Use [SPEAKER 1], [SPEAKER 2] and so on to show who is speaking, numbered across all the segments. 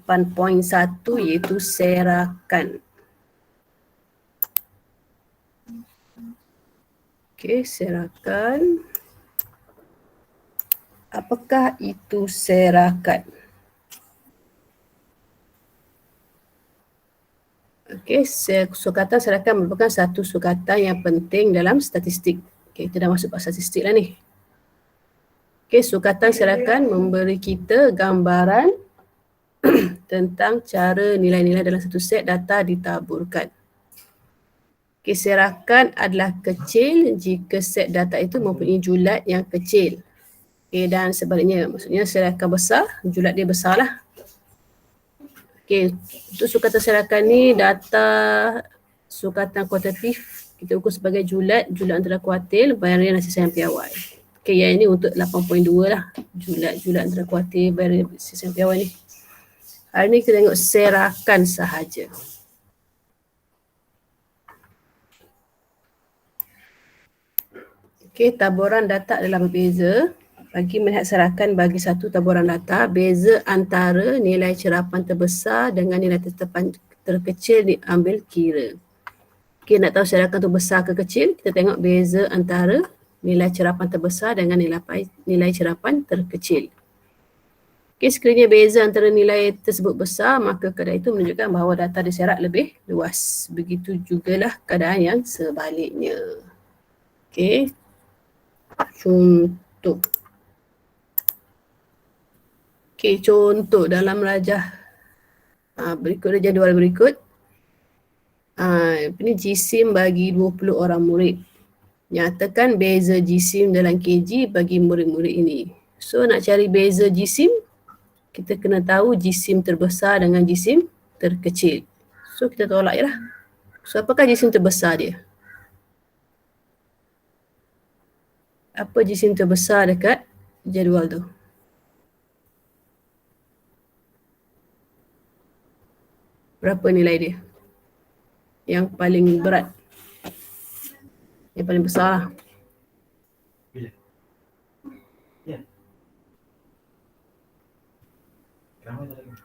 [SPEAKER 1] 8.1 iaitu serakan. Okey, serakan. Apakah itu serakan? Okey, sukatan serakan merupakan satu sukatan yang penting dalam statistik. Okey, kita dah masuk pasal statistik lah ni. Okey, sukatan serakan memberi kita gambaran tentang cara nilai-nilai dalam satu set data ditaburkan. Okey, serakan adalah kecil jika set data itu mempunyai julat yang kecil. Okey, dan sebaliknya, maksudnya serakan besar, julat dia besar lah. Okey, untuk sukatan serakan ni data sukatan kuantitatif kita ukur sebagai julat antara kuartil, varian dan sisian piawai. Okey, yang ini untuk 8.2 lah. Julat antara kuartil, varian sisian piawai ni. Hari ni kita tengok serakan sahaja. Okey, taburan data adalah berbeza. Bagi melihat serakan bagi satu taburan data, beza antara nilai cerapan terbesar dengan nilai terkecil diambil kira. Okey, nak tahu serakan tu besar ke kecil, kita tengok beza antara nilai cerapan terbesar dengan nilai cerapan terkecil. Okey, sekiranya beza antara nilai tersebut besar, maka keadaan itu menunjukkan bahawa data diserak lebih luas. Begitu jugalah keadaan yang sebaliknya. Okey, contoh. Okey, contoh dalam rajah berikut jadual berikut. Ini jisim bagi 20 orang murid. Nyatakan beza jisim dalam kg bagi murid-murid ini. So nak cari beza jisim, kita kena tahu jisim terbesar dengan jisim terkecil. So kita tolak je lah. So apakah jisim terbesar dia? Apa jisim terbesar dekat jadual tu? Berapa nilai dia? Yang paling berat. Yang paling besar lah.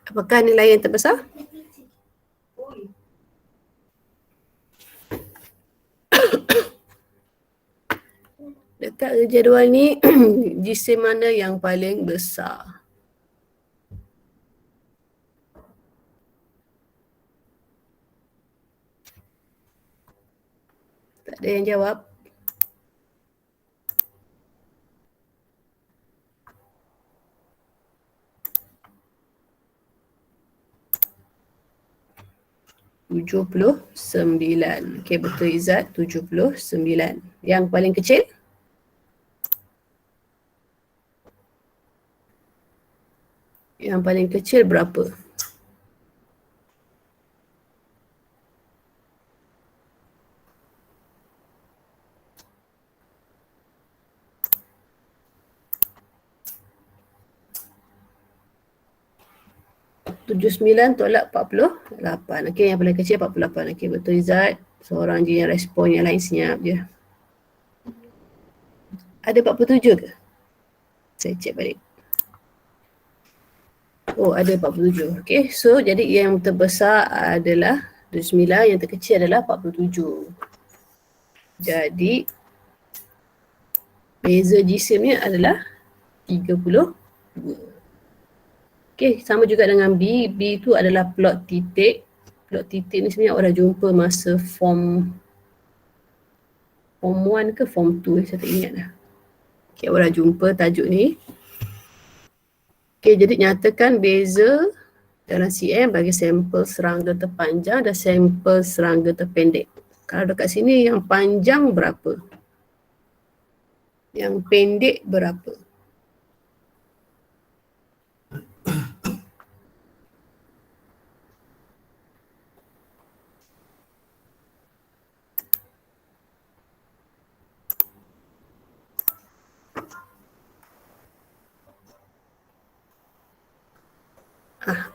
[SPEAKER 1] Apakah nilai yang terbesar? Dekat jadual ni, jisim mana yang paling besar? Tak ada yang jawab. $79. Okey, betul Izzat, 79. Yang paling kecil? Yang paling kecil berapa? $79 tolak 48. Okey, yang paling kecil 48. Okey, betul Izzat. Seorang je yang respon, yang lain senyap je. Ada 47 ke? Saya cek balik. Oh, ada 47. Okey, so jadi yang terbesar adalah 29, yang terkecil adalah 47. Jadi beza jisimnya adalah 32. Okey, sama juga dengan B. B tu adalah plot titik. Plot titik ni sebenarnya awak dah jumpa masa form 1 ke form 2, saya tak ingat dah. Okey, awak dah jumpa tajuk ni. Okey, jadi nyatakan beza dalam cm bagi sampel serangga terpanjang dan sampel serangga terpendek. Kalau dekat sini yang panjang berapa? Yang pendek berapa?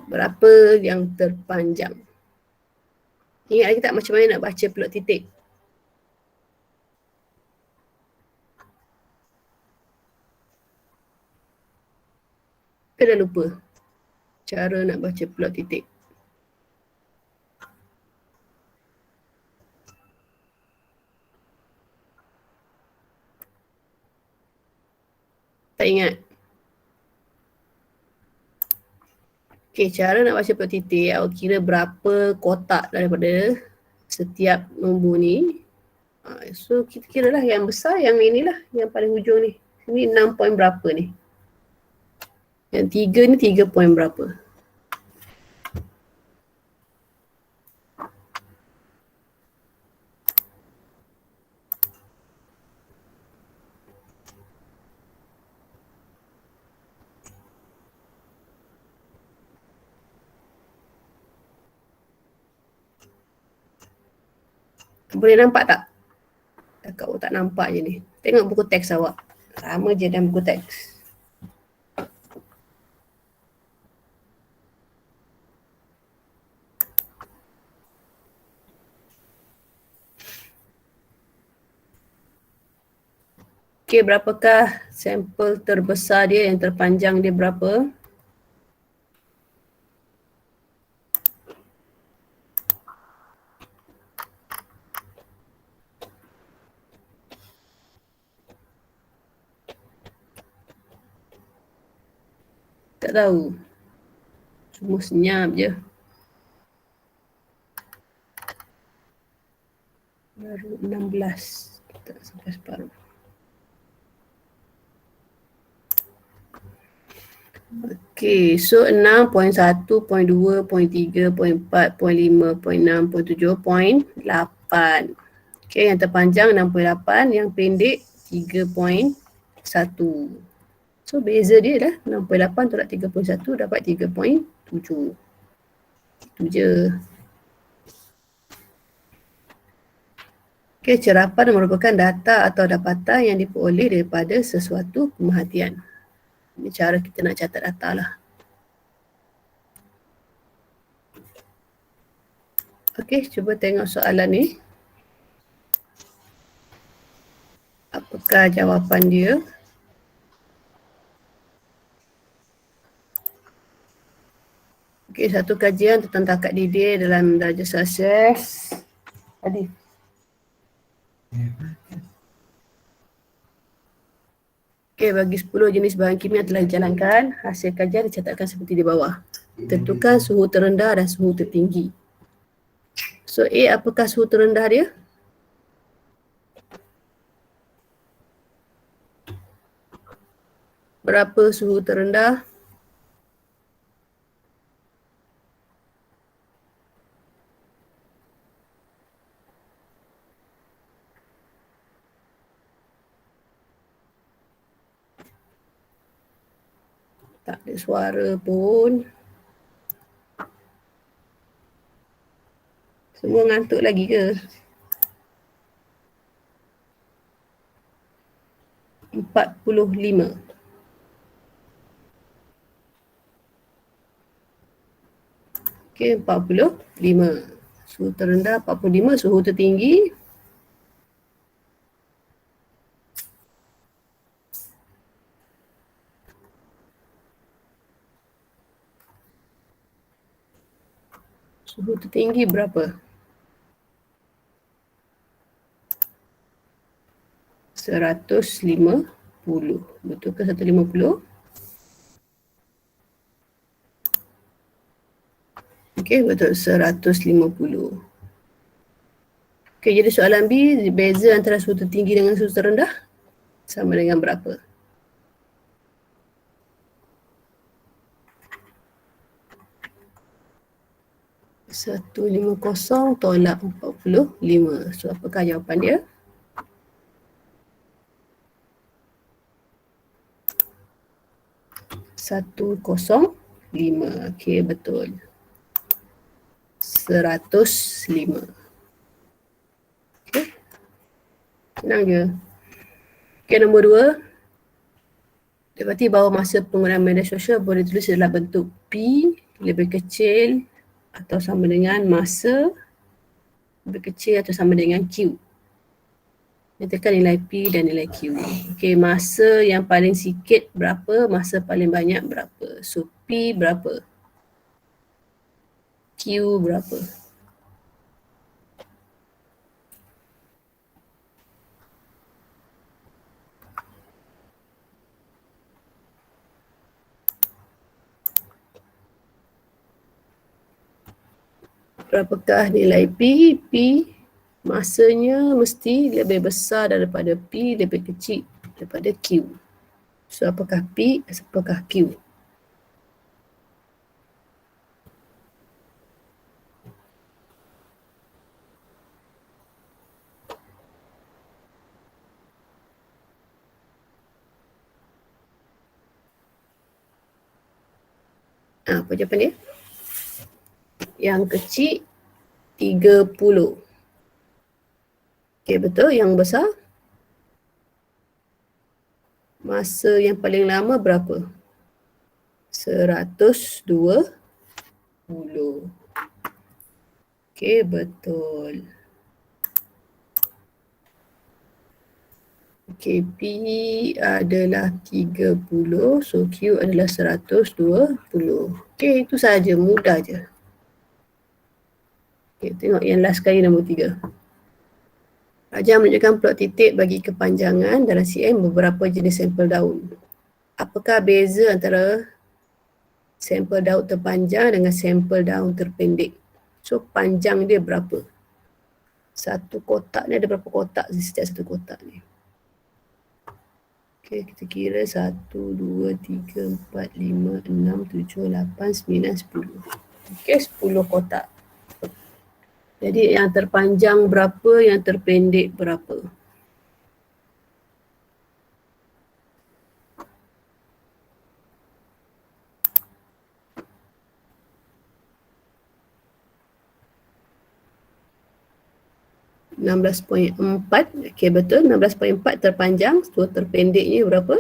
[SPEAKER 1] Berapa yang terpanjang? Ingat lagi tak macam mana nak baca plot titik? Ke dah lupa? Cara nak baca plot titik. Tak ingat? Okay, cara nak baca plot titik, awak kira berapa kotak daripada setiap nombor ni. So kita kira lah yang besar, yang inilah, yang paling hujung ni. Ini 6 point berapa ni. Yang 3 ni 3 point berapa. Boleh nampak tak? Kakak tak nampak je ni. Tengok buku teks awak. Sama je dalam buku teks. Okay, berapakah sampel terbesar dia, yang terpanjang dia berapa? Tak tahu. Semua senyap je. Baru 16. Tak sampai separuh. Okay, so 6, point 1, point 2, point 3, point 4, point 5, point 6, point 7, point 8. Okay, yang terpanjang 6.8, yang pendek 3.1. So beza dia dah 6.8 tolak 3.1 dapat 3.7. Itu je. Okay, cerapan merupakan data atau dapatan yang diperoleh daripada sesuatu pemerhatian. Ini cara kita nak catat data lah. Okay, cuba tengok soalan ni. Apakah jawapan dia? Okay, satu kajian tentang takat didik dalam darjah Celsius. Tadi. Okay, bagi 10 jenis bahan kimia telah dijalankan, hasil kajian dicatatkan seperti di bawah. Tentukan suhu terendah dan suhu tertinggi. So A, apakah suhu terendah dia? Berapa suhu terendah? Tak ada suara pun. Semua ngantuk lagi ke? 45. Okay, 45. Suhu terendah 45, suhu tertinggi. Suhu tertinggi berapa? 150. Betul ke 150? Okey, betul 150. Okey, jadi soalan B, beza antara suhu tertinggi dengan suhu terendah sama dengan berapa? Satu 150 tolak 45. So apakah jawapan dia? Satu kosong lima. Okey, betul. 105. Okey. Senang je. Okey, nombor 2. Berarti bahawa masa penggunaan media sosial boleh tulis dalam bentuk P lebih kecil atau sama dengan masa lebih kecil atau sama dengan Q. Nyatakan nilai P dan nilai Q. Okey, masa yang paling sikit berapa, masa paling banyak berapa. So P berapa? Q berapa? Berapakah nilai P? P masanya mesti lebih besar daripada P, lebih kecil daripada Q. So apakah P, apakah Q? Apa jawapan dia? Yang kecil 30. Okey, betul. Yang besar? Masa yang paling lama berapa? 120. Okey, betul. Okey, P adalah 30, so Q adalah 120. Okey, itu saja, mudah je. Okey, tengok yang last sekali nombor 3. Raja menunjukkan plot titik bagi kepanjangan dalam CM beberapa jenis sampel daun. Apakah beza antara sampel daun terpanjang dengan sampel daun terpendek? So, panjang dia berapa? Satu kotak ni ada berapa kotak setiap satu kotak ni? Okey, kita kira 1, 2, 3, 4, 5, 6, 7, 8, 9, 10. Okey, 10 kotak. Jadi yang terpanjang berapa, yang terpendek berapa? (16.4). Okey, betul. 16.4 terpanjang. So terpendeknya berapa?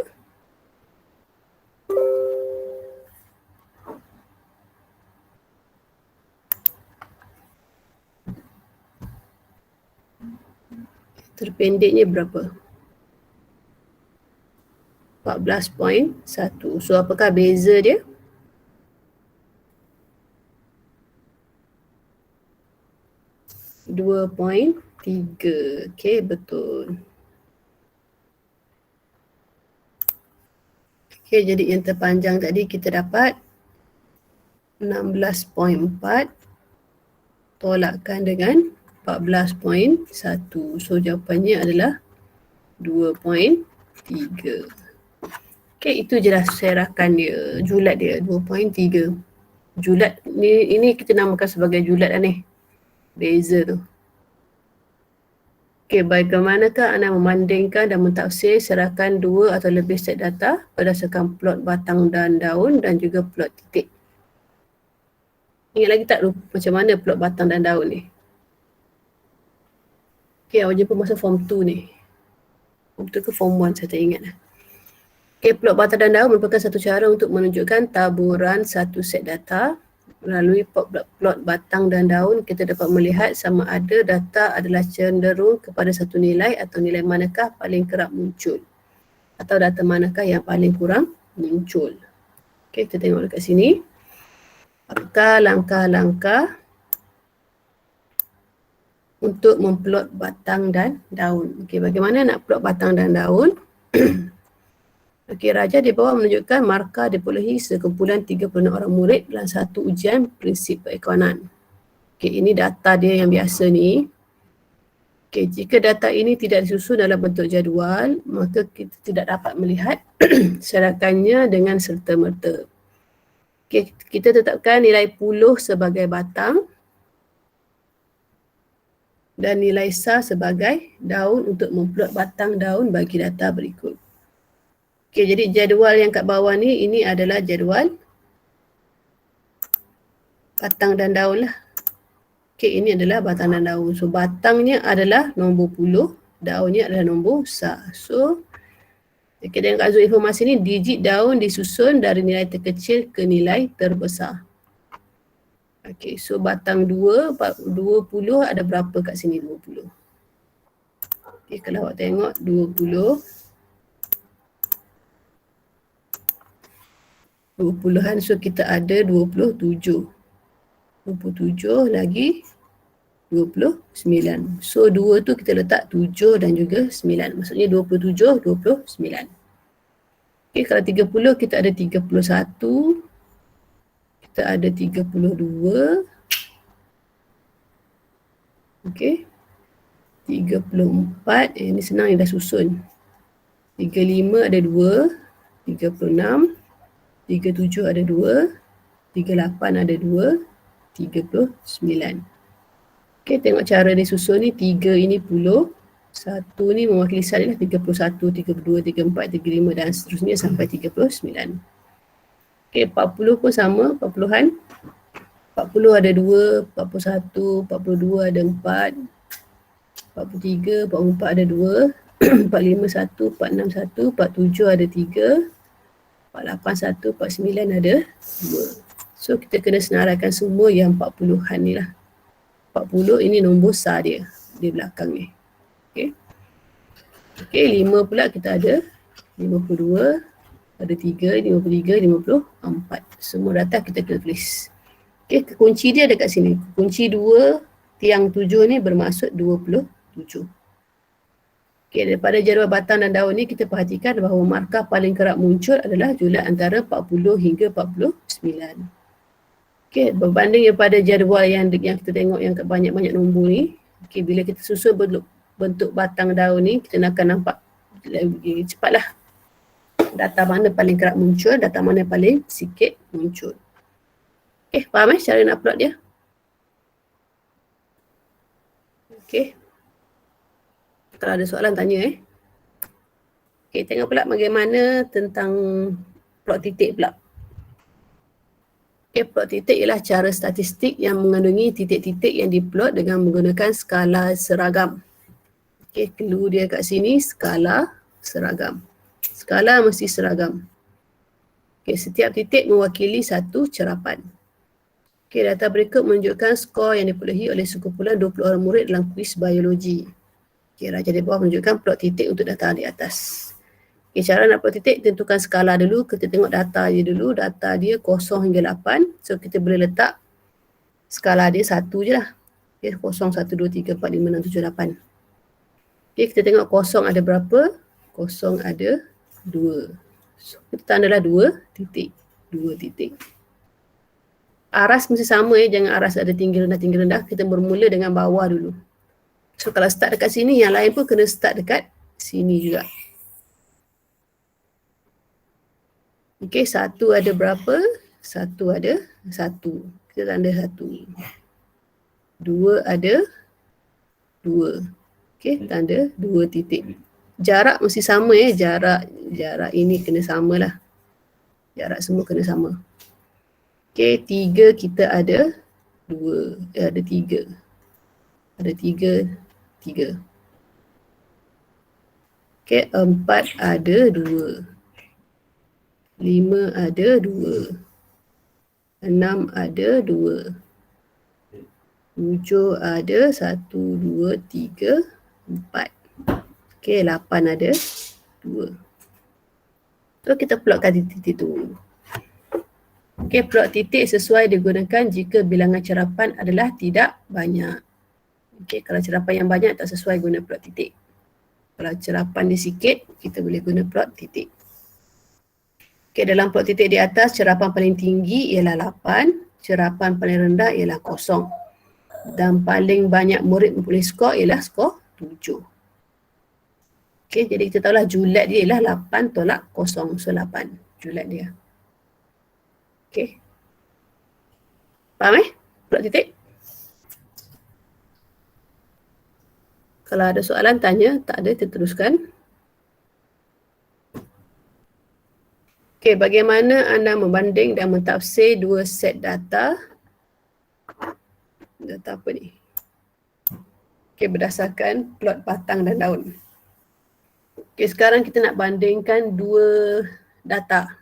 [SPEAKER 1] Terpendeknya berapa? 14.1. So apakah beza dia? 2.3. Okey, betul. Okey, jadi yang terpanjang tadi kita dapat 16.4 tolakkan dengan 14.1. So jawapannya adalah 2.3. Okey, itu je lah serakan dia, julat dia 2.3. Julat ni, ini kita namakan sebagai julat lah ni. Beza tu. Okey, bagaimanakah anda membandingkan dan mentafsir serakan dua atau lebih set data berdasarkan plot batang dan daun dan juga plot titik? Ingat lagi tak macam mana plot batang dan daun ni? Okey, awak jumpa masa form 2 ni. Form 2 ke form 1 saya tak ingat lah. Okey, plot batang dan daun merupakan satu cara untuk menunjukkan taburan satu set data. Melalui plot batang dan daun, kita dapat melihat sama ada data adalah cenderung kepada satu nilai atau nilai manakah paling kerap muncul. Atau data manakah yang paling kurang muncul. Okey, kita tengok dekat sini. Apakah langkah-langkah untuk memplot batang dan daun? Okey, bagaimana nak plot batang dan daun? Okey, Raja di bawah menunjukkan markah diperolehi sekumpulan 36 orang murid dalam satu ujian prinsip perekonan. Okey, ini data dia yang biasa ni. Okey, jika data ini tidak disusun dalam bentuk jadual, maka kita tidak dapat melihat serakannya dengan serta-merta. Okey, kita tetapkan nilai puluh sebagai batang dan nilai sar sebagai daun untuk memplot batang daun bagi data berikut. Okey, jadi jadual yang kat bawah ni, ini adalah jadual batang dan daun lah. Okey, ini adalah batang dan daun. So, batangnya adalah nombor puluh, daunnya adalah nombor sar. So, okay, dengan kaedah informasi ni, digit daun disusun dari nilai terkecil ke nilai terbesar. Okey, so batang 20 ada berapa kat sini 20? Okey, kalau awak tengok 20-an, so kita ada 27. 27 lagi 29. So 2 tu kita letak 7 dan juga 9. Maksudnya 27, 29. Okay, kalau 30 kita ada 31. Kita ada 32. Okay. 34. Ini senang, ni dah susun. 35 ada 2. 36. 37 ada 2. 38 ada 2. 39. Okay, tengok cara dia susun ni. 3 ini puluh. 1 ni mewakili salin 31, 32, 34, 35 dan seterusnya sampai 39. Okay, 40 pun sama, 40-an. 40 ada 2, 41, 42 ada 4, 43, 44 ada 2, 45 1, 46 1, 47 ada 3, 48 1, 49 ada 2. So kita kena senaraikan semua yang 40-an ni lah. 40 ini nombor sah dia di belakang ni. Okay. Okay, 5 pula kita ada 52, ada 3, 53, 54. Semua data kita kena tulis. Okay, kunci dia dekat sini. Kunci 2, tiang 7 ni bermaksud 27. Okay, daripada jadual batang dan daun ni kita perhatikan bahawa markah paling kerap muncul adalah julat antara 40 hingga 49. Okay, berbanding daripada jadual yang kita tengok yang banyak-banyak nombor ni. Okay, bila kita susun bentuk batang daun ni, kita akan nampak lebih cepatlah. Data mana paling kerap muncul, data mana paling sikit muncul. Okay, faham cara nak plot dia? Okay. Kalau ada soalan tanya Okay, tengok pula bagaimana tentang plot titik pula. Okay, plot titik ialah cara statistik yang mengandungi titik-titik yang diplot dengan menggunakan skala seragam. Okay, clue dia kat sini skala seragam. Skala mesti seragam. Okay, setiap titik mewakili satu cerapan. Okay, data berikut menunjukkan skor yang diperolehi oleh sekumpulan 20 orang murid dalam kuis biologi. Okay, raja di bawah menunjukkan plot titik untuk data di atas. Okay, cara nak plot titik, tentukan skala dulu. Kita tengok data dia dulu. Data dia 0 hingga 8. So, kita boleh letak skala dia 1 je lah. Okay, 0, 1, 2, 3, 4, 5, 6, 7, 8. Okay, kita tengok 0 ada berapa? 0 ada 2. So, kita tandalah 2 titik. 2 titik. Aras mesti sama jangan aras ada tinggi rendah. Kita bermula dengan bawah dulu. So kalau start dekat sini, yang lain pun kena start dekat sini juga. Okay, 1 ada berapa? 1 ada 1. Kita tanda 1. 2 ada 2. Okay, tanda 2 titik. Jarak mesti sama jarak ini kena samalah. Jarak semua kena sama. Okay, 3 kita ada 2, ada 3. Ada 3, 3. Okay, 4 ada 2. 5 ada 2. 6 ada 2. 7 ada 1, 2, 3, 4. Okay, 8 ada 2. So, kita plotkan titik-titik tu. Okay, plot titik sesuai digunakan jika bilangan cerapan adalah tidak banyak. Okay, kalau cerapan yang banyak tak sesuai guna plot titik. Kalau cerapan dia sikit, kita boleh guna plot titik. Okay, dalam plot titik di atas, cerapan paling tinggi ialah 8, cerapan paling rendah ialah 0. Dan paling banyak murid mempunyai skor ialah skor 7. Okay, jadi kita tahulah julat dia ialah 8 tolak 0. So 8 julat dia. Okay. Faham plot titik? Kalau ada soalan tanya, tak ada kita teruskan. Okay, bagaimana anda membanding dan mentafsir dua set data? Data apa ni? Okay, berdasarkan plot batang dan daun. Okay, sekarang kita nak bandingkan dua data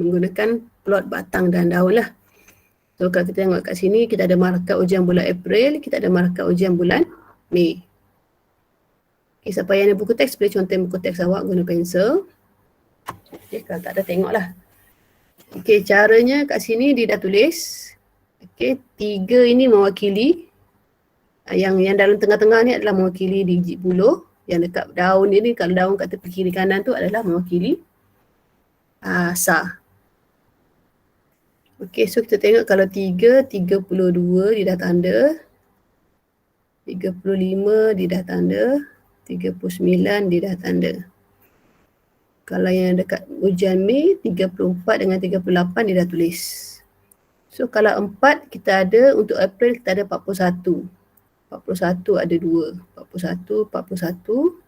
[SPEAKER 1] menggunakan plot batang dan daun lah. So kalau kita tengok kat sini, kita ada markah ujian bulan April, kita ada markah ujian bulan Mei. Okay, siapa yang ada buku teks, boleh contoh buku teks awak guna pensel. Okay, kalau tak ada tengoklah. Okay, caranya kat sini dia dah tulis. Okey, 3 ini mewakili yang dalam tengah-tengah ni adalah mewakili digit buluh. Yang dekat daun ni, kalau daun kat tepi kiri kanan tu adalah mewakili sah. Okey, so kita tengok kalau 3, 32 dia dah tanda. 35 dia dah tanda. 39 dia dah tanda. Kalau yang dekat ujian Mei, 34 dengan 38 dia dah tulis. So kalau 4 kita ada, untuk April kita ada 41. 41 ada 2. 41, 41.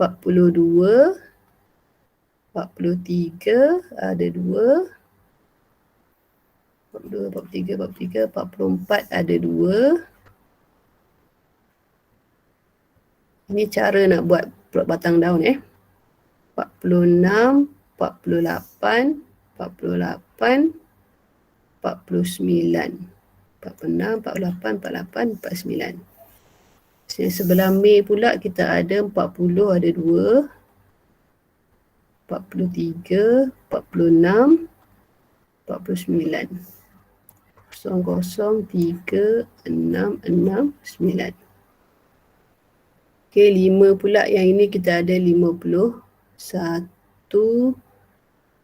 [SPEAKER 1] 42. 43 ada 2. 42, 43, 43, 44 ada 2. Ini cara nak buat plot batang daun 46, 48, 48, 49. 46, 48, 48, 49. Sebelah Mei pula kita ada 40 ada 2. 43, 46, 49. 00, 3, 6, 6, 9. Okey, 5 pula yang ini kita ada 51,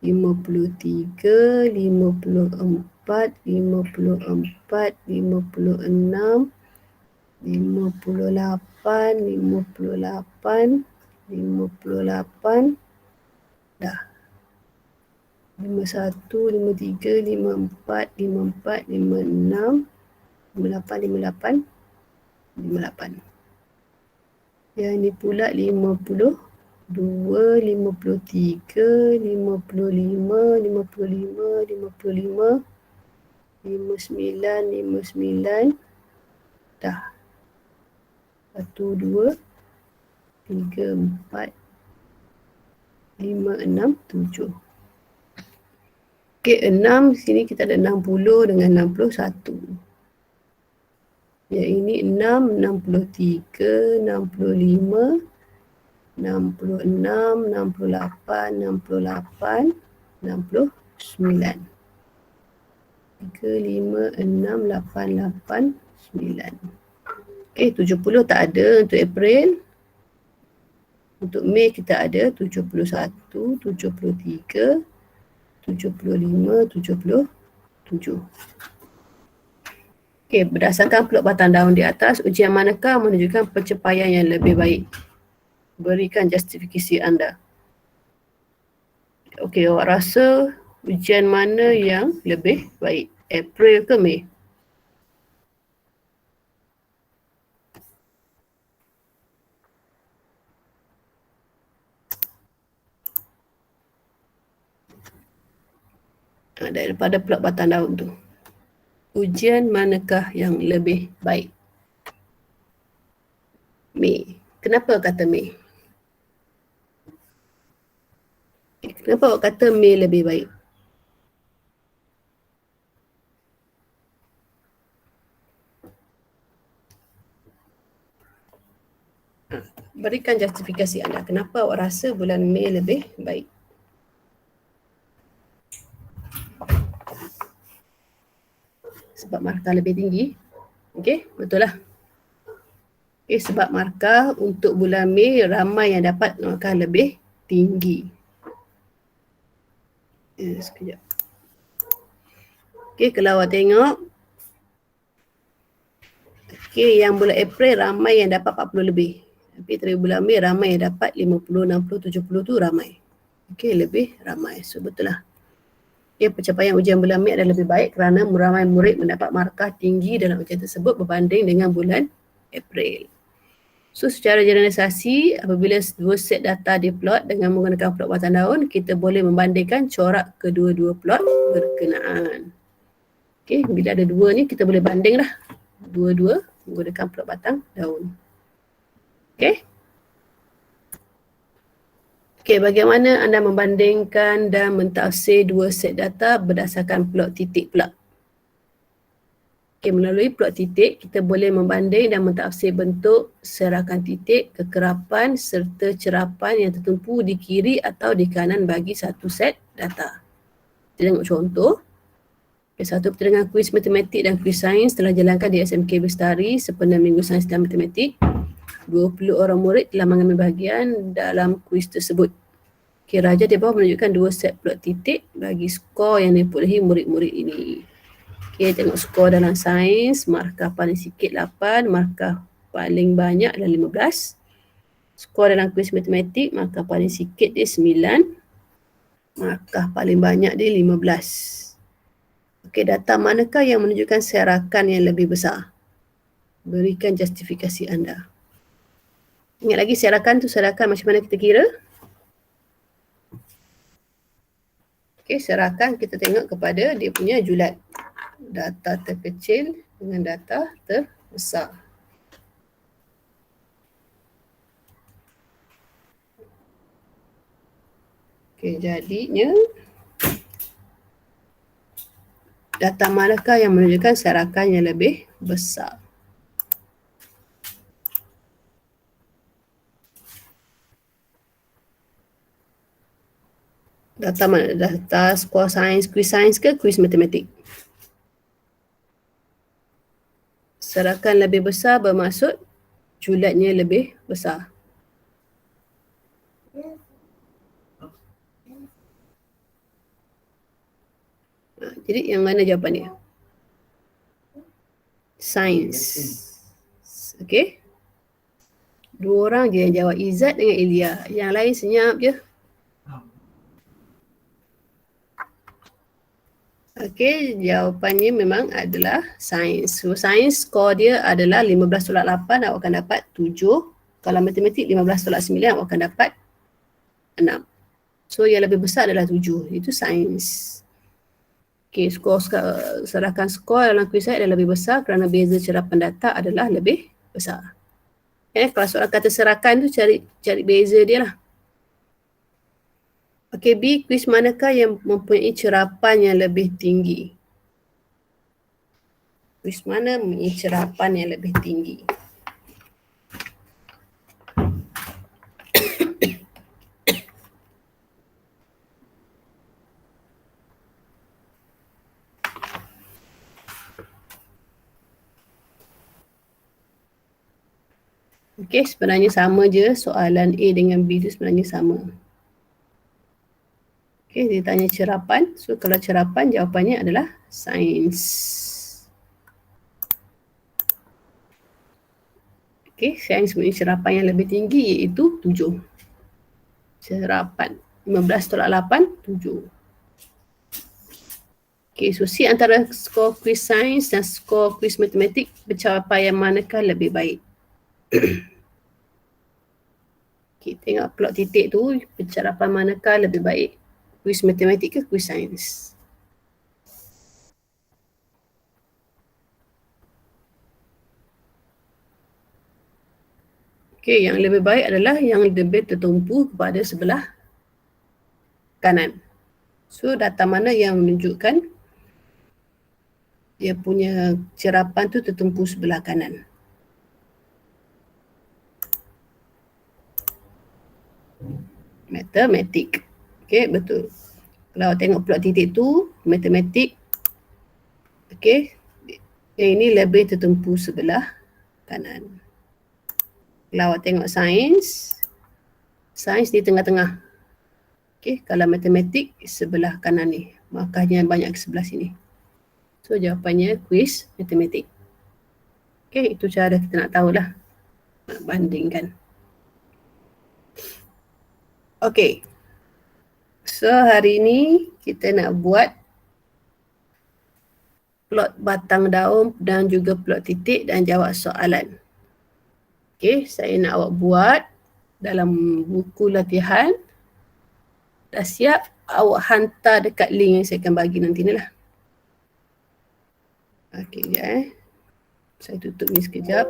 [SPEAKER 1] 53, 54, 54, 56, 58, 58, 58. Dah. 51, 53, 54, 54, 56, 58, 58, 58. Yang ni pula 52, 53, 55, 55, 55, 59, 59. Dah. 1, 2, 3, 4, 5, 6, 7. Okey, 6 sini kita ada 60 dengan 61. Yang ini 6, 63, 65, 66, 68, 68, 69. 3, 5, 6, 8, 8, 9. Okey, 70 tak ada untuk April. Untuk Mei kita ada 71, 73, 75, 77. Okey, berdasarkan plot batang daun di atas, ujian manakah menunjukkan pencapaian yang lebih baik? Berikan justifikasi anda. Okey, awak rasa ujian mana yang lebih baik? April ke Mei? Daripada plot batang daun tu. Ujian manakah yang lebih baik? Mei. Kenapa kata Mei? Kenapa awak kata Mei lebih baik? Berikan justifikasi anda. Kenapa awak rasa bulan Mei lebih baik? Sebab markah lebih tinggi. Okey, betul lah. Okey, sebab markah untuk bulan Mei ramai yang dapat markah lebih tinggi. Sekejap. Okey, kalau awak tengok. Okey, yang bulan April ramai yang dapat 40 lebih. Tapi dari bulan Mei ramai yang dapat 50, 60, 70 tu ramai. Okey, lebih ramai. So betul lah. Okay, pencapaian ujian bulan Mei adalah lebih baik kerana ramai murid mendapat markah tinggi dalam ujian tersebut berbanding dengan bulan April. So secara generalisasi, apabila dua set data diplot dengan menggunakan plot batang daun, kita boleh membandingkan corak kedua-dua plot berkenaan. Okay, bila ada dua ni kita boleh banding lah dua-dua menggunakan plot batang daun. Okay. Okay, bagaimana anda membandingkan dan mentafsir dua set data berdasarkan plot titik pula? Okay, melalui plot titik, kita boleh membanding dan mentafsir bentuk, serakan titik, kekerapan serta cerapan yang tertumpu di kiri atau di kanan bagi satu set data. Kita tengok contoh. Satu pertandingan kuis matematik dan kuis sains telah dijalankan di SMK Bestari sempena Minggu Sains dan Matematik. 20 orang murid telah mengambil bahagian dalam kuis tersebut. Okay, Raja di bawah menunjukkan 2 set plot titik bagi skor yang diperolehi murid-murid ini. Okay, tengok skor dalam sains. Markah paling sikit 8, markah paling banyak adalah 15. Skor dalam kuis matematik, markah paling sikit dia 9, markah paling banyak dia 15. Okey, data manakah yang menunjukkan serakan yang lebih besar? Berikan justifikasi anda. Ingat lagi serakan tu serakan macam mana kita kira? Okey, serakan kita tengok kepada dia punya julat. Data terkecil dengan data terbesar. Okey, jadinya data manakah yang menunjukkan serakan yang lebih besar? Data mana? Data skor sains, kuis sains ke kuis matematik? Serakan lebih besar bermaksud julatnya lebih besar. Jadi yang mana jawapannya? Sains. Okey. Dua orang je yang jawab, Izzat dengan Ilya. Yang lain senyap je. Okey, jawapannya memang adalah sains. So, sains skor dia adalah 15/8, awak akan dapat 7. Kalau matematik 15/9, awak akan dapat 6. So, yang lebih besar adalah 7. Itu sains. Okey, serakan skor dalam kuis saya adalah lebih besar kerana beza cerapan data adalah lebih besar. Kalau soal kata serakan tu cari beza dia lah. Okey, B, kuis manakah yang mempunyai cerapan yang lebih tinggi? Kuis mana mempunyai cerapan yang lebih tinggi? Okey, sebenarnya sama je. Soalan A dengan B tu sebenarnya sama. Okey, dia tanya cerapan. So, kalau cerapan jawapannya adalah sains. Okey, sains mempunyai cerapan yang lebih tinggi iaitu 7. Cerapan 15/8, 7. Okey, so C antara skor kuis sains dan skor kuis matematik, pencapaian manakah lebih baik? Okay, tengok plot titik tu, pencapaian manakah lebih baik? Kuis matematik ke kuis sains? Okay, yang lebih baik adalah yang lebih tertumpu kepada sebelah kanan. So, data mana yang menunjukkan dia punya cerapan tu tertumpu sebelah kanan? Matematik. Okay, betul. Kalau tengok plot titik tu, matematik. Okay, yang ini lebih tertumpu sebelah kanan. Kalau awak tengok sains, sains di tengah-tengah. Okay, kalau matematik sebelah kanan ni, markahnya banyak ke sebelah sini. So jawapannya kuis matematik. Okay, itu cara kita nak tahulah, nak bandingkan. Okay, so hari ni kita nak buat plot batang daun dan juga plot titik dan jawab soalan. Okay, saya nak awak buat dalam buku latihan. Dah siap, awak hantar dekat link yang saya akan bagi nanti ni lah. Okay, sekejap saya tutup ni sekejap.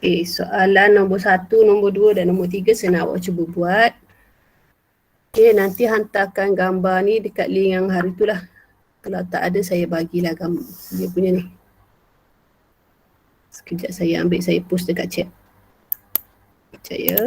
[SPEAKER 1] Okay, soalan nombor 1, nombor 2 dan nombor 3 saya nak awak cuba buat. Okay, nanti hantarkan gambar ni dekat link yang hari tu lah. Kalau tak ada saya bagilah gambar dia punya ni. Sekejap saya ambil, saya post dekat chat. Sekejap ya.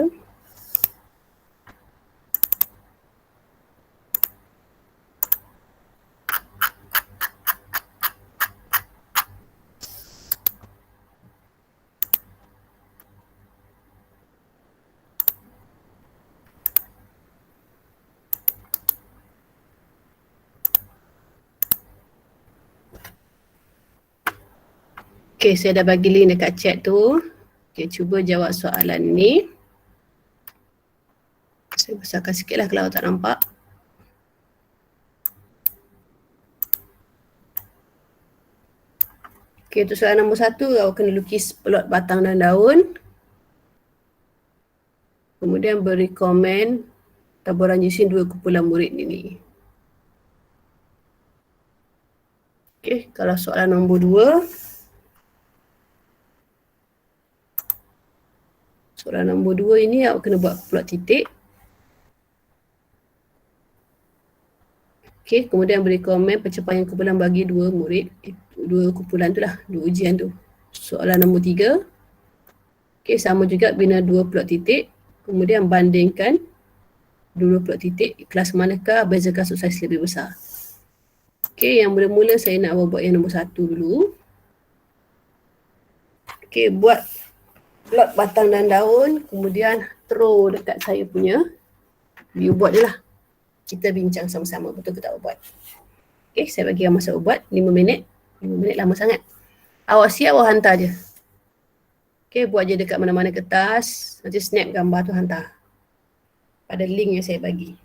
[SPEAKER 1] Okay, saya dah bagi link dekat chat tu. Okay, cuba jawab soalan ni. Saya besarkan sikit lah kalau tak nampak. Okay, untuk soalan nombor 1, awak kena lukis pelot batang dan daun. Kemudian beri komen taburan jisim 2 kumpulan murid ini. Okay, kalau soalan nombor 2. Soalan nombor 2 ini awak kena buat pelot titik. Okay, kemudian beri komen pencapaian kumpulan bagi 2 murid. 2 kumpulan tu lah, 2 ujian tu. Soalan nombor 3. Okay, sama juga bina 2 pelot titik. Kemudian bandingkan 2 pelot titik, kelas manakah beza kasut saiz lebih besar. Okay, yang mula-mula saya nak awak buat yang nombor 1 dulu. Okay, buat pelot batang dan daun, kemudian throw dekat saya punya. You buat je lah. Kita bincang sama-sama, betul ke tak awak buat. Okay, saya bagi masa awak buat 5 minit. 5 minit lama sangat. Awak siap, awak hantar je. Okay, buat je dekat mana-mana kertas. Nanti snap gambar tu hantar pada link yang saya bagi.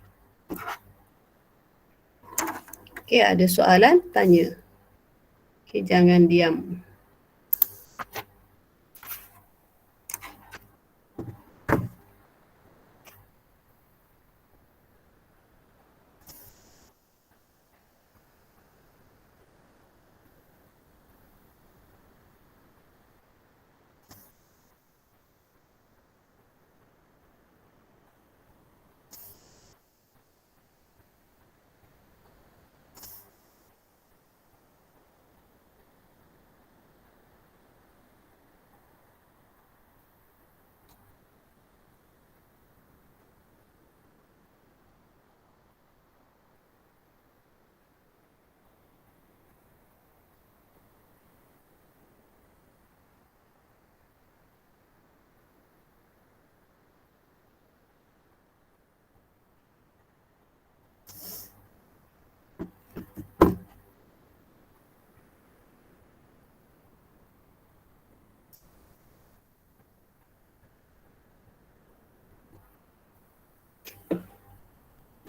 [SPEAKER 1] Okay, ada soalan, tanya. Okay, jangan diam.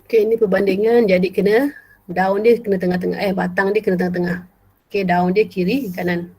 [SPEAKER 1] Okay, ini perbandingan, jadi kena daun dia kena tengah-tengah, batang dia kena tengah-tengah. Okay, daun dia kiri, kanan.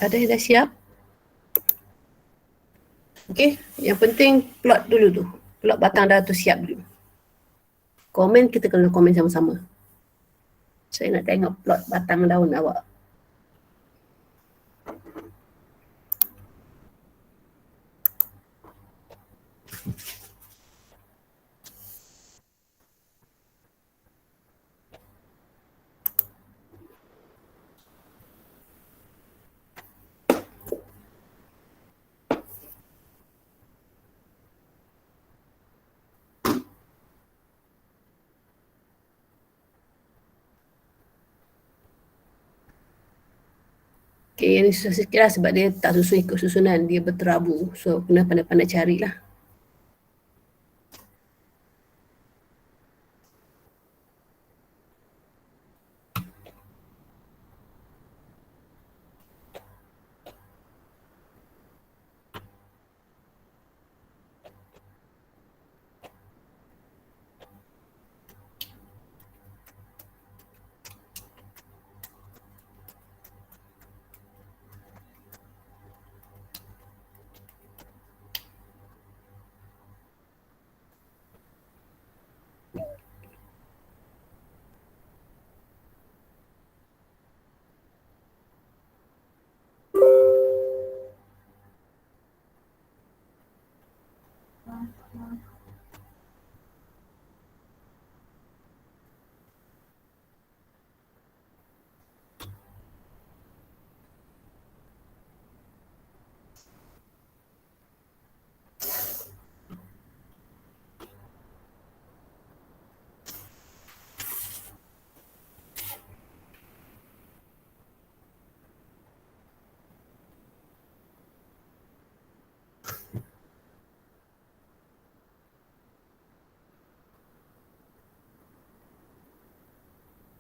[SPEAKER 1] Ada yang dah siap? Okey, yang penting plot dulu tu. Plot batang dah tu siap dulu. Komen kita kena komen sama-sama. Saya nak tengok plot batang daun awak. Okay, yang ni susah sikit lah sebab dia tak susun ikut susunan. Dia berterabu. So, kena pandai-pandai carilah.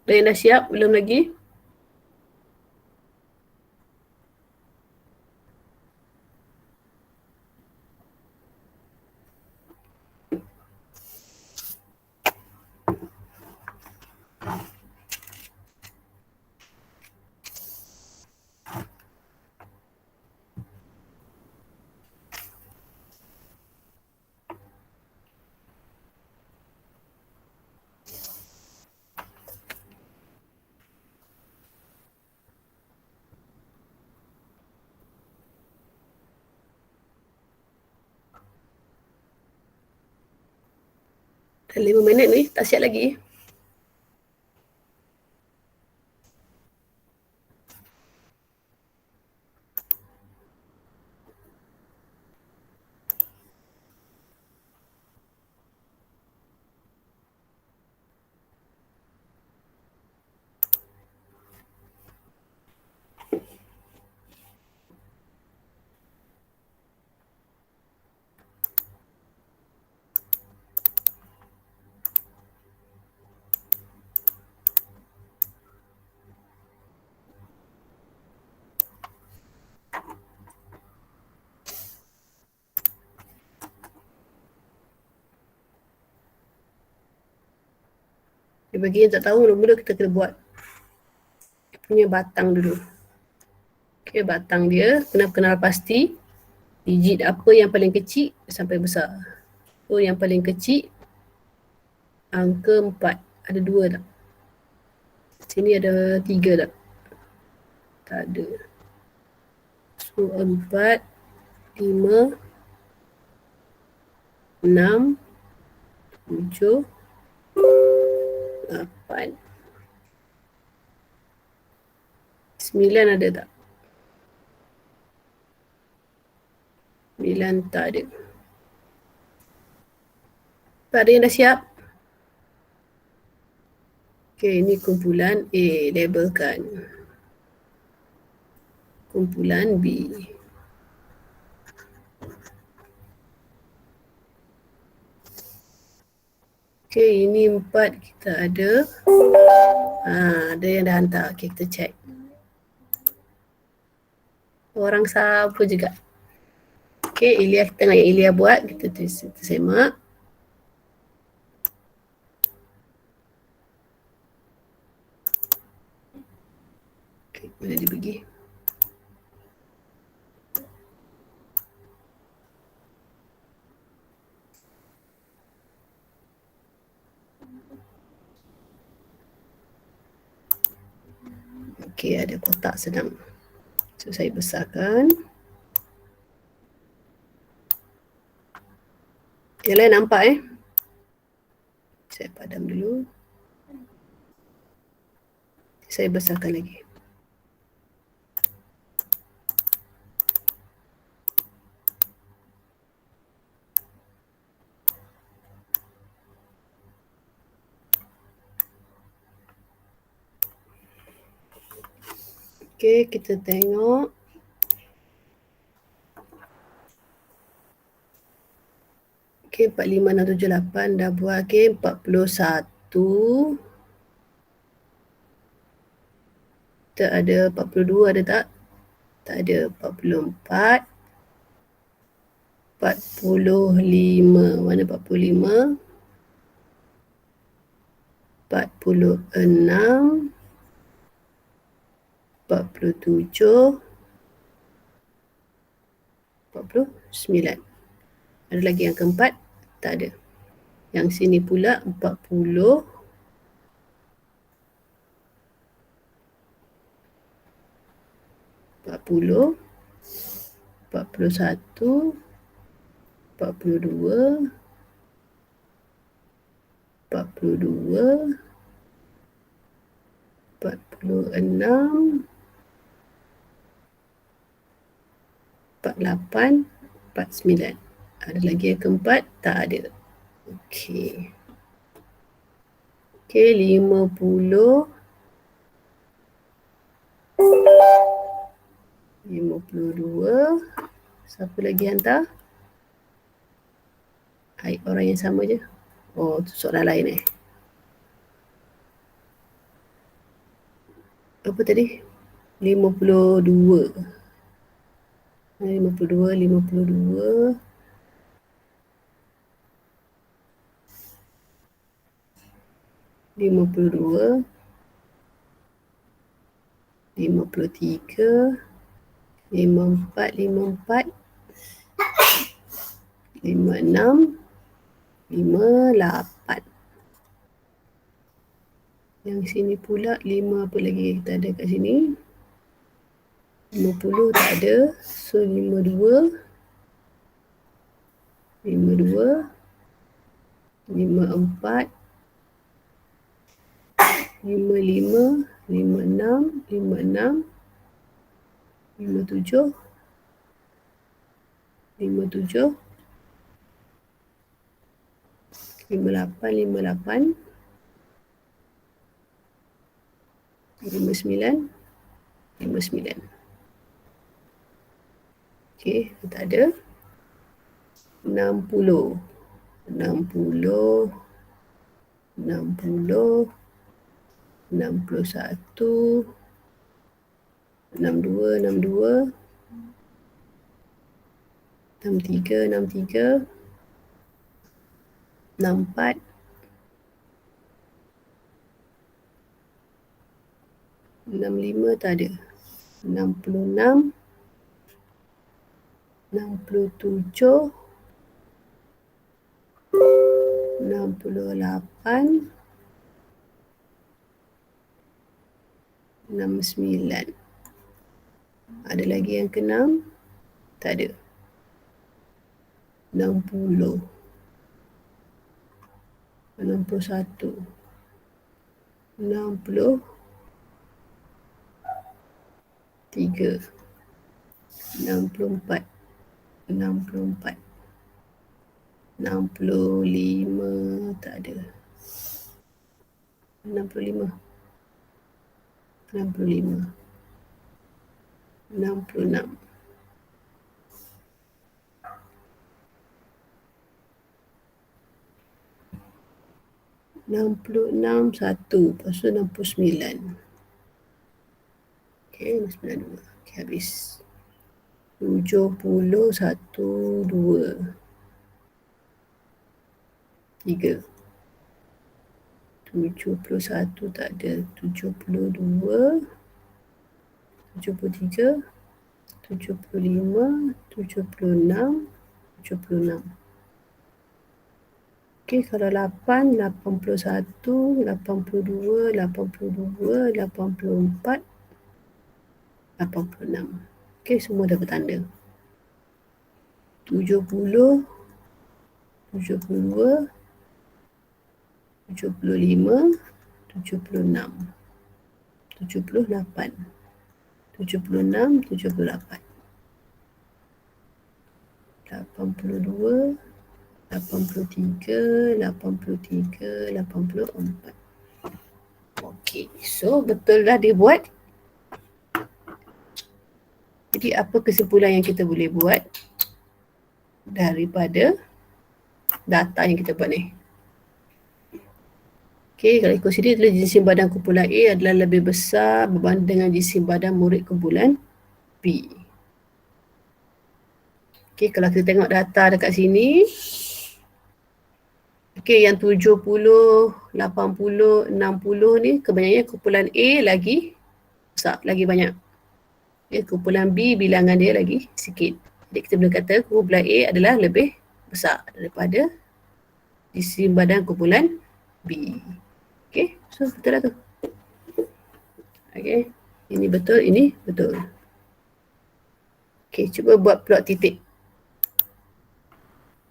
[SPEAKER 1] Ada yang dah siap? Belum lagi? Dah 5 minit ni, tak siap lagi. Dia bagi yang tak tahu, mula-mula kita kena buat punya batang dulu. Okay, batang dia kena kenal pasti digit apa yang paling kecil sampai besar. So, yang paling kecil angka 4. Ada 2 tak? Sini ada 3 tak? Tak ada. So, 4, 5, 6, 7, 8, 9 ada tak? 9 tak ada. Tak ada yang dah siap? Okay, ini kumpulan A, labelkan. Kumpulan B. Okay, ini 4 kita ada. Ada yang dah hantar. Okay, kita check. Orang siapa juga. Okay, Ilya, tengok yang Ilya buat. Kita semak. Okay, mana dia pergi? Okey, ada kotak senang. So, saya besarkan. Yang lain nampak Saya padam dulu. Saya besarkan lagi. Okey, kita tengok. Okey, 4, 5, 6, 7, 8 dah buat. Okey, 41. Kita ada 42 ada tak? Tak ada. 44. 45. Mana 45? 46. 47. 49. Ada lagi yang keempat? Tak ada. Yang sini pula 40. 40. 41. 42. 42. 46. 48. 49. Ada lagi yang keempat? Tak ada. Okey. Okey, 50. 52. Siapa lagi hantar? Orang yang sama je. Oh, tu soalan lain Apa tadi? 52. 52, 52. 52. 53. 54, 54. 56. 58. Yang sini pula 5 apa lagi kita ada kat sini? 50 tak ada. So 52. 52. 54. 55. 56. 56. 57. 57. 58. 58. 59. 59. Okey, tak ada. 60. 60. 60. 61. 62. 62. 63. 63. 64. 65 tak ada. 66. 67. 68. 69. Ada lagi yang ke-6? Tak ada. 60. 61. 63. 64. 64. 65 tak ada. 65. 65. 66. 66 1. Lepas tu 69. Okey, 92. Okey, habis. 71 2. 3. 71 tak ada. 72. 73. 75. 76. 76. Okey, kalau 8, 81, 82, 82, 84, 86. Okey, semua dah bertanda. 70, 72, 75, 76, 78, 76, 78, 82, 83, 83, 84. Okey, so betul dah dia buat. Jadi apa kesimpulan yang kita boleh buat daripada data yang kita buat ni? Okey, kalau ikut sini adalah jisim badan kumpulan A adalah lebih besar berbanding dengan jisim badan murid kumpulan B. Okey, kalau kita tengok data dekat sini, okey, yang 70, 80, 60 ni kebanyakannya kumpulan A lagi besar, lagi banyak. Okay, kumpulan B bilangan dia lagi sikit. Jadi kita boleh kata kumpulan A adalah lebih besar daripada jisim badan kumpulan B. Okey, so betul lah tu. Okey, ini betul, ini betul. Okey, cuba buat plot titik.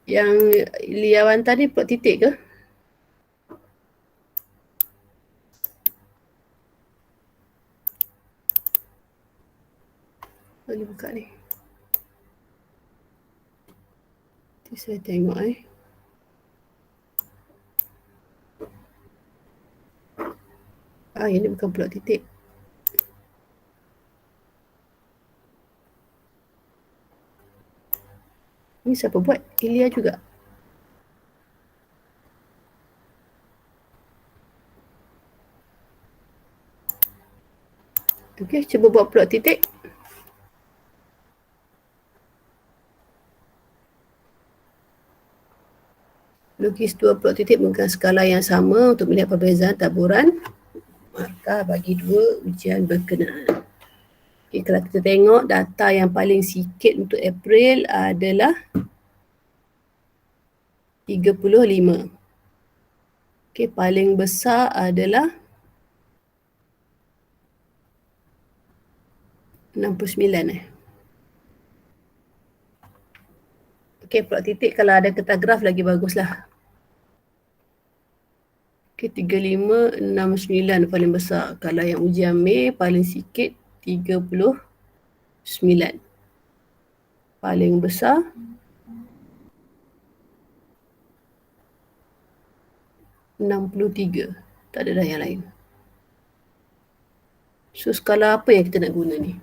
[SPEAKER 1] Yang Liawan tadi plot titik ke? Boleh buka ni. Nanti saya tengok ini bukan plot titik. Ni siapa buat? Ilya juga. Okey, cuba buat plot titik. Lukis dua plot titik menggunakan skala yang sama untuk melihat perbezaan taburan markah bagi dua ujian berkenaan. Okay, kalau kita tengok data yang paling sikit untuk April adalah 35. Okay, paling besar adalah 69. Okay, plot titik kalau ada kertas graf lagi baguslah. Okay, 35, 69 paling besar. Kalau yang ujian Mei paling sikit 39. Paling besar 63. Tak ada dah yang lain. So skala apa yang kita nak guna ni?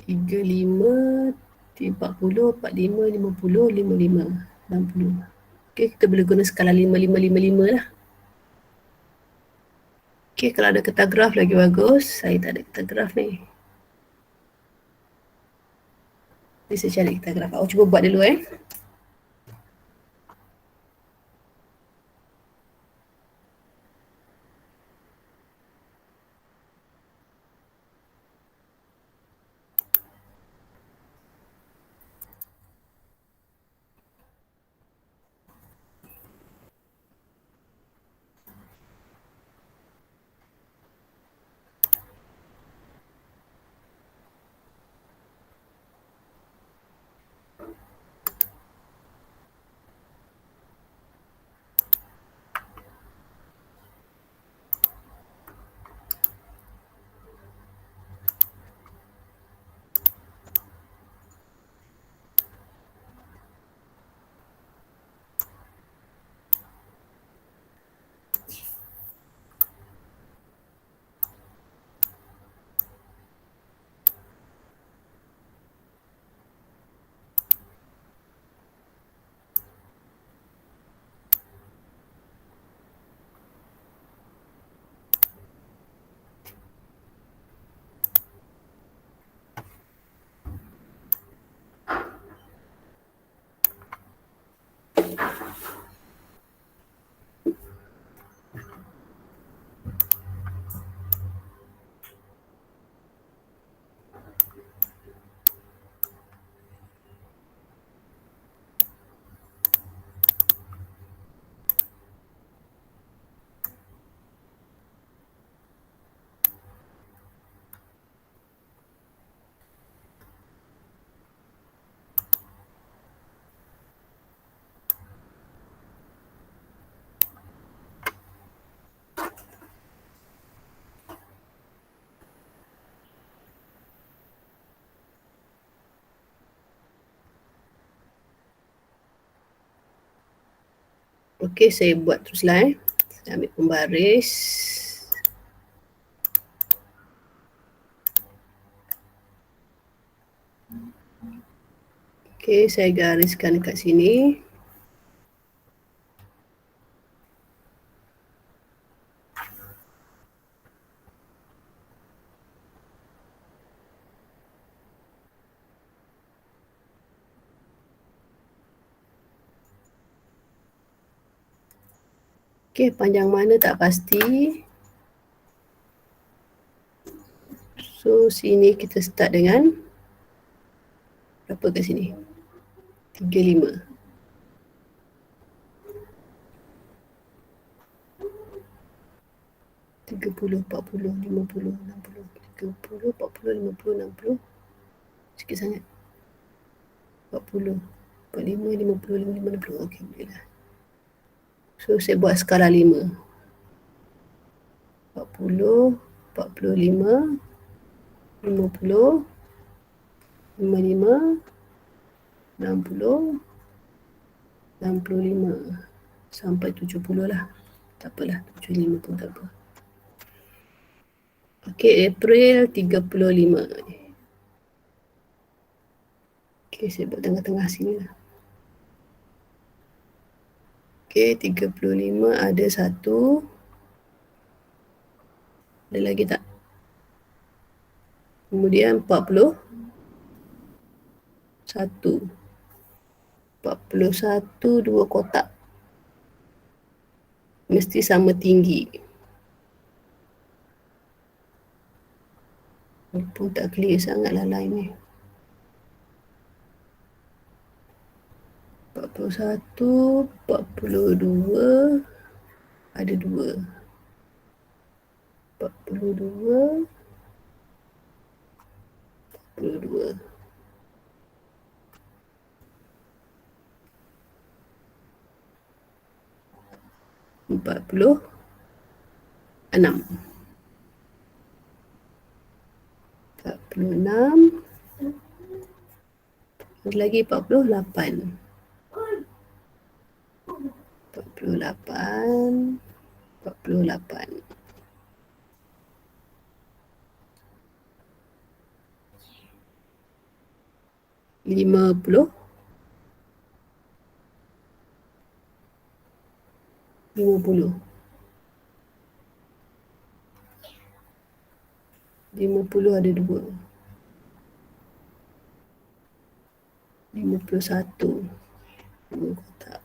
[SPEAKER 1] Tiga, lima, 40, 45, 50, 55, 60. Okay, kita boleh guna skala 5, 5, 5, 5 lah. Okay, kalau ada kertas graf lagi bagus. Saya tak ada kertas graf ni. Jadi saya cari kertas graf. Awak cuba buat dulu Okey, saya buat teruslah. Saya ambil pembaris. Okey, saya gariskan dekat sini. Okey, panjang mana tak pasti. So, sini kita start dengan berapa kat sini? 35. 30, 40, 50, 60, 30, 40, 50, 60. Sikit sangat. 40, 45, 50, 55, 60. Okey, boleh lah. So, saya buat skala 5. 40, 45, 50, 55, 60, 65 sampai 70 lah. Tak apalah, 75 pun tak apa. Okey, April 35. Okey, saya buat tengah-tengah sini lah. Okey, 35 ada 1. Ada lagi tak? Kemudian 41. 41 dua kotak. Mesti sama tinggi. Walaupun tak clear sangatlah line ni. 41, 42, ada 2. 42, 42. 46. Empat puluh enam. Ada lagi 48. 48. 48. 50. 50. 50 ada 2. 51. 2 kotak.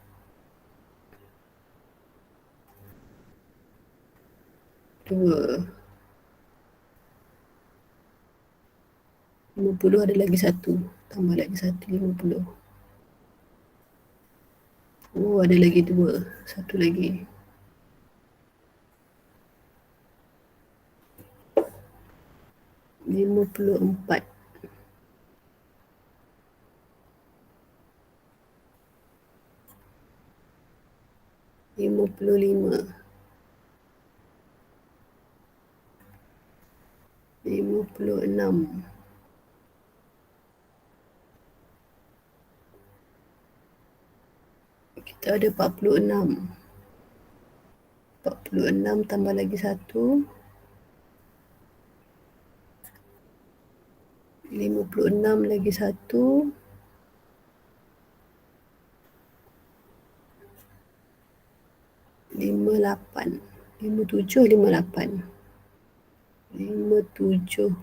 [SPEAKER 1] 2. 50 ada lagi 1. Tambah lagi 1, 50. Oh, ada lagi 2. 1 lagi. 54. 55. 56. 'Kita ada 46. 46 tambah lagi 1. 56 lagi 1. 58. 57, 58. 57.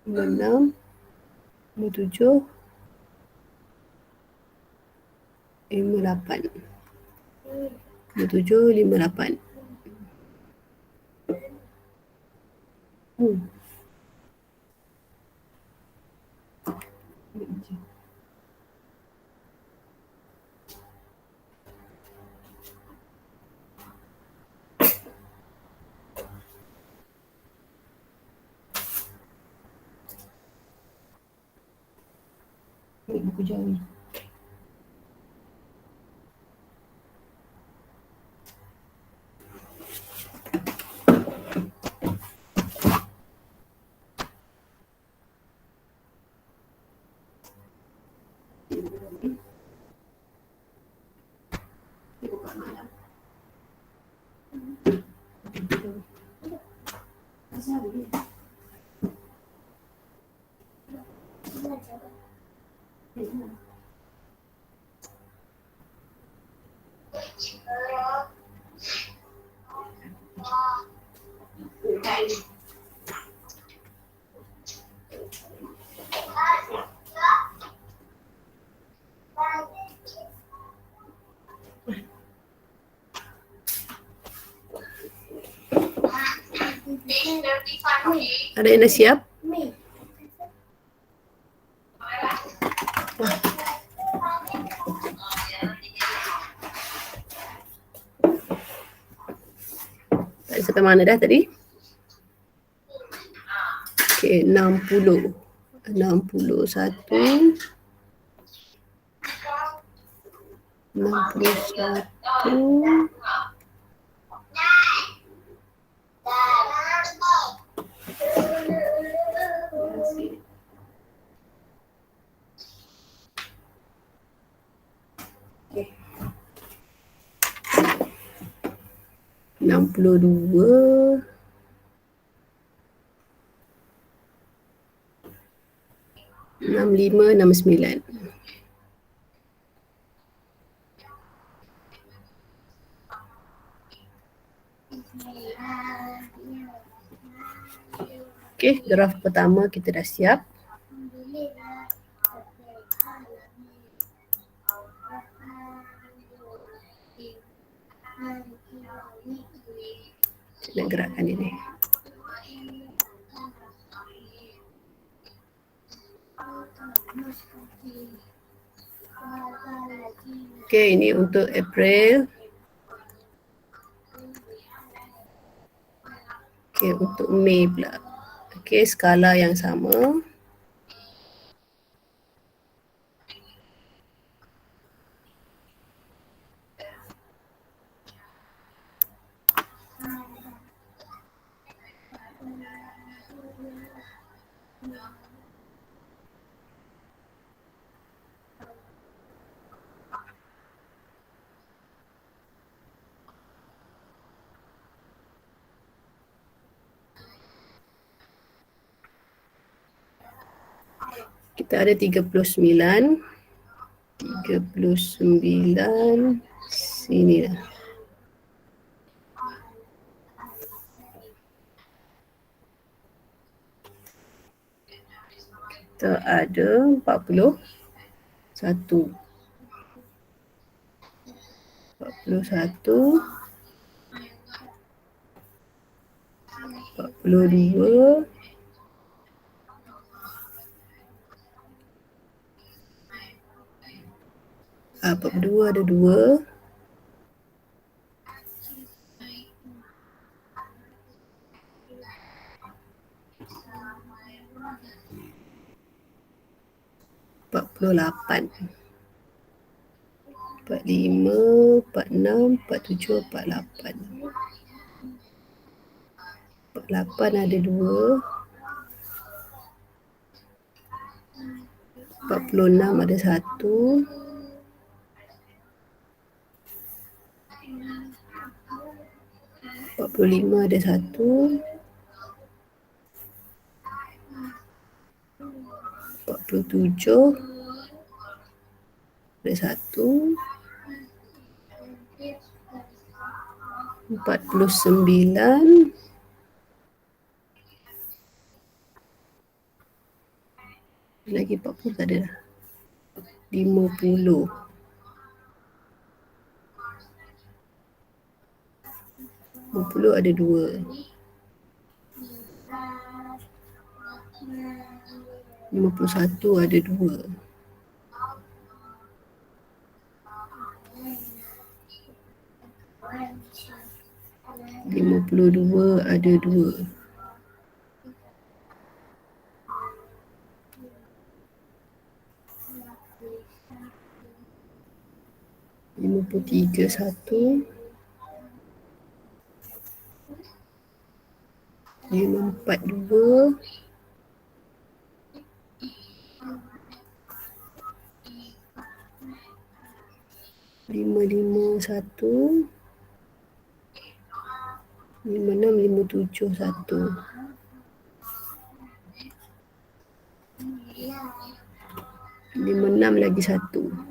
[SPEAKER 1] 56. 57. 58. 57, 58. Ambil buku jari. Ada yang dah siap? Tadi sampai mana dah tadi? Okey, 60. 61. 61. Okay. 62. 65, 69. Okey, graf pertama kita dah siap. Saya nak gerakkan ini. Okey, ini untuk April. Okey, untuk Mei pula. Okey, skala yang sama. Kita ada 39. 39. Sini dah. Kita ada 41. 41. 42. 42 ada 2. 48. 45, 46, 47, 48. 48 ada 2. 46 ada 1. 45 ada 1. 47 ada 1. 49. Lagi 40 tak ada dah. 50. 50 ada 2. 51 ada 2. 52 ada 2. 53 1. 54 2. 55 551 5657 56 lagi 1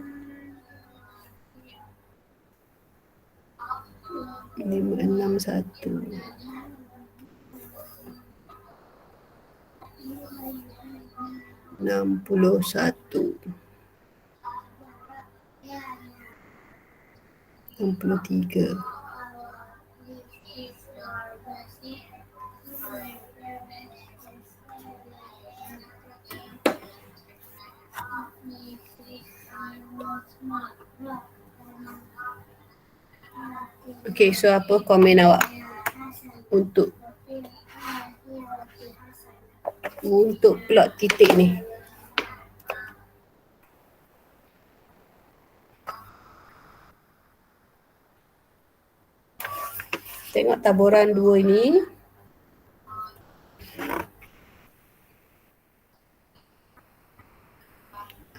[SPEAKER 1] 561 61 63 Okay, so apa komen awak untuk plot titik ni? Tengok taburan 2 ini.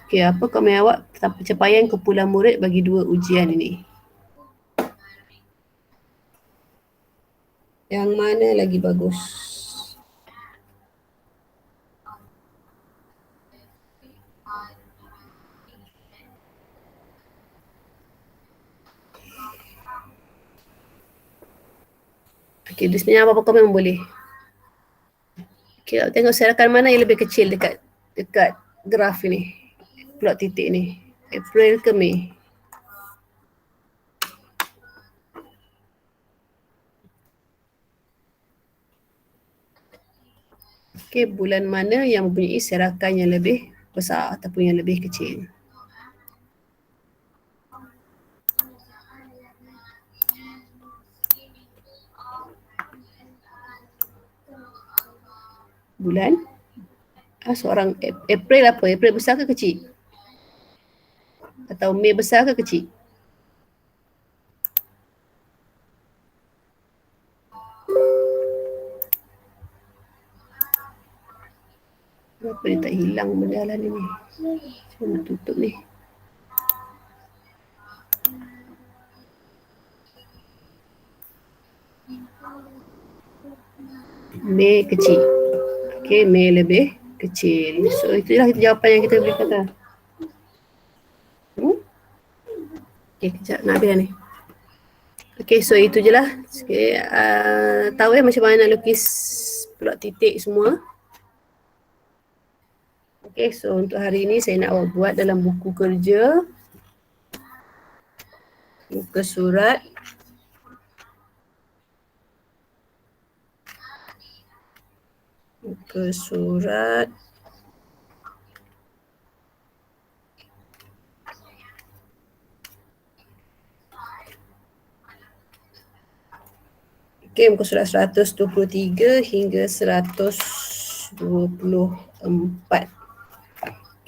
[SPEAKER 1] Okay, apa komen awak tentang pencapaian kumpulan murid bagi 2 ujian ini? Yang mana lagi bagus? Okay, di sini apa-apa komen boleh. Okay, tengok serakan mana yang lebih kecil dekat graf ini, plot titik ni. April ke Mei? Okay, bulan mana yang mempunyai serakan yang lebih besar ataupun yang lebih kecil? Bulan? Seorang April apa? April besar ke kecil? Atau Mei besar ke kecil? Kenapa dia tak hilang benda lah ni? Cuma tutup ni. Mei kecil. Okay, Mei lebih kecil. So itulah jawapan yang kita boleh kata. Okay, kejap nak habis dah ni. Okay, so itu je lah. Okay, tahu macam mana nak lukis plot titik semua. Okay, so untuk hari ini saya nak awak buat dalam buku kerja. Muka surat. Muka surat. Okay, muka surat 123 hingga 124.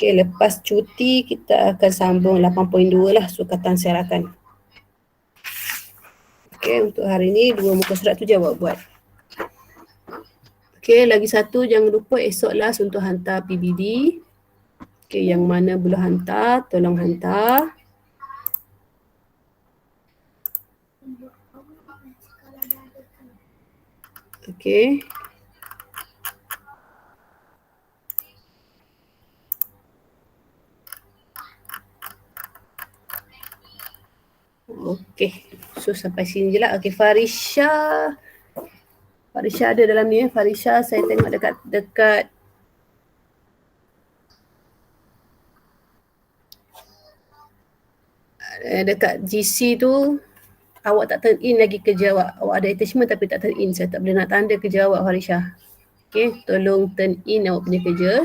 [SPEAKER 1] Okay, lepas cuti kita akan sambung 8.2 lah sukatan serakan. Okay, untuk hari ni 2 muka surat tu je awak buat. Okay, lagi satu jangan lupa esok last untuk hantar PBD. Okay, yang mana belum hantar, tolong hantar. Okay. Okay, so sampai sini je lah. Okay, Farisha ada dalam ni. Farisha saya tengok dekat GC tu awak tak turn in lagi kerja awak. Awak ada attachment tapi tak turn in. Saya tak boleh nak tanda kerja awak, Farisha. Okay, tolong turn in awak punya kerja.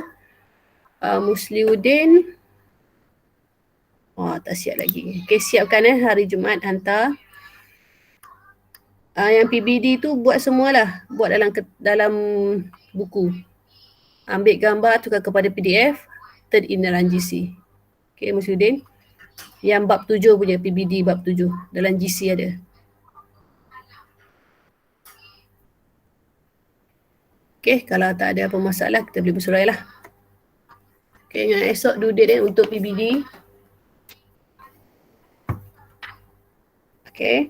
[SPEAKER 1] Musliuddin tak siap lagi. Okay, siapkan hari Jumaat hantar. Yang PBD tu buat semualah. Buat dalam buku. Ambil gambar, tukar kepada PDF, turn in dalam GC. Okay, Musliuddin. Yang bab 7 punya, PBD bab 7. Dalam GC ada. Okay, kalau tak ada apa masalah, kita boleh bersurai lah. Okay, yang esok due date untuk PBD. Okay.